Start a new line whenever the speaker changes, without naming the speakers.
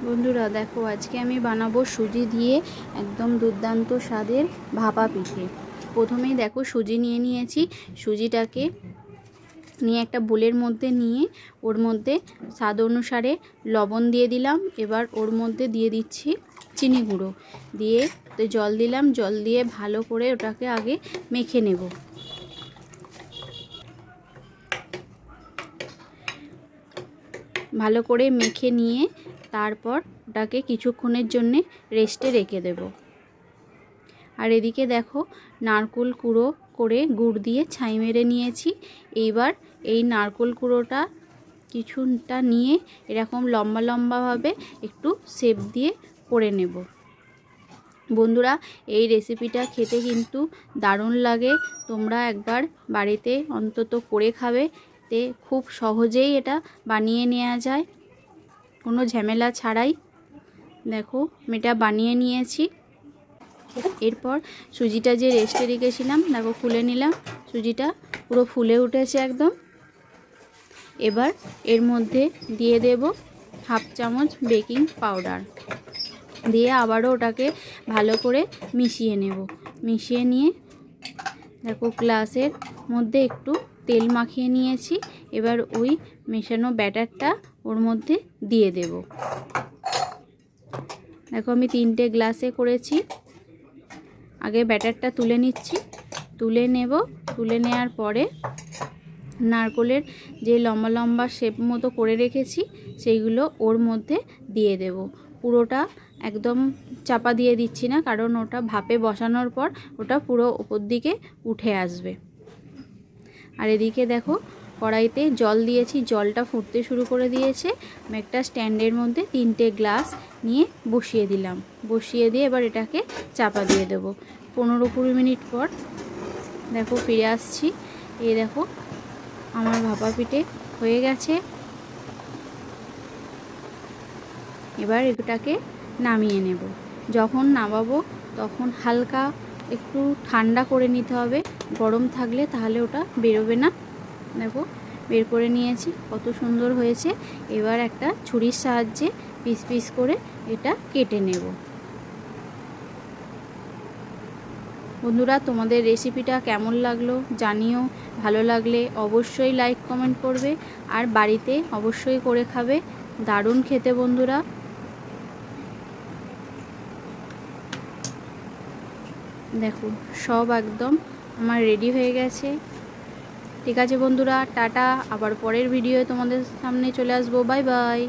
বন্ধুরা দেখো, আজকে আমি বানাবো সুজি দিয়ে একদম দুর্দান্ত স্বাদের ভাপা পিঠে। প্রথমেই দেখো সুজি নিয়ে নিয়েছি। সুজিটাকে নিয়ে একটা বোলের মধ্যে নিয়ে ওর মধ্যে স্বাদ অনুসারে লবণ দিয়ে দিলাম। এবার ওর মধ্যে দিয়ে দিচ্ছি চিনি গুঁড়ো, দিয়ে জল দিলাম। জল দিয়ে ভালো করে ওটাকে আগে মেখে নেব। ভালো করে মেখে নিয়ে তারপর ওটাকে কিছুক্ষণের জন্যে রেস্টে রেখে দেব। আর এদিকে দেখো, নারকেল কুড়ো করে গুড় দিয়ে ছাই মেরে নিয়েছি। এইবার এই নারকেল কুড়োটা কিছুটা নিয়ে এরকম লম্বা লম্বাভাবে একটু শেপ দিয়ে করে নেব। বন্ধুরা, এই রেসিপিটা খেতে কিন্তু দারুণ লাগে। তোমরা একবার বাড়িতে অন্তত করে খাবে। তে খুব সহজেই এটা বানিয়ে নেওয়া যায়, কোনো ঝামেলা ছাড়াই। দেখো, এটা বানিয়ে নিয়েছি। এরপর সুজিটা যে রেস্টে রেখেছিলাম, দেখো খুলে নিলাম। সুজিটা পুরো ফুলে উঠেছে একদম। এবার এর মধ্যে দিয়ে দেব হাফ চামচ বেকিং পাউডার, দিয়ে আবারও ওটাকে ভালো করে মিশিয়ে নেব। মিশিয়ে নিয়ে দেখো, গ্লাসের মধ্যে একটু তেল মাখিয়ে নিয়েছি। এবার ওই মেশানো ব্যাটারটা ওর মধ্যে দিয়ে দেব। দেখো, আমি 3টে গ্লাসে করেছি। আগে ব্যাটারটা তুলে নিচ্ছি, তুলে নেব। তুলে নেওয়ার পরে নারকেলের যে লম্বা লম্বা শেপ মতো করে রেখেছি সেইগুলো ওর মধ্যে দিয়ে দেব। পুরোটা একদম চাপা দিয়ে দিচ্ছি না, কারণ ওটা ভাপে বসানোর পর ওটা পুরো উপর দিকে উঠে আসবে। আর এদিকে দেখো, কড়াইতে জল দিয়েছি, জলটা ফুটতে শুরু করে দিয়েছে। আমি একটা স্ট্যান্ডের মধ্যে 3টে গ্লাস নিয়ে বসিয়ে দিলাম। বসিয়ে দিয়ে এবার এটাকে চাপা দিয়ে দেব। 15-20 মিনিট পর দেখো ফিরে আসছি। এই দেখো, আমার ভাপা পিঠে হয়ে গেছে। এবার এটাকে নামিয়ে নেব। যখন নামাবো তখন হালকা একটু ঠান্ডা করে নিতে হবে। গরম থাকলে তাহলে ওটা বেরোবে না। দেখো, বের করে নিয়েছি, কত সুন্দর হয়েছে। এবার একটা ছুরির সাহায্যে পিস পিস করে এটা কেটে নেব। বন্ধুরা, তোমাদের রেসিপিটা কেমন লাগলো জানিও। ভালো লাগলে অবশ্যই লাইক কমেন্ট করবে, আর বাড়িতে অবশ্যই করে খাবে। দারুণ খেতে বন্ধুরা। দেখো, সব একদম আমার রেডি হয়ে গেছে। ঠিক আছে বন্ধুরা, টাটা। আবার পরের ভিডিওয়ে তোমাদের সামনে চলে আসবো। Bye bye.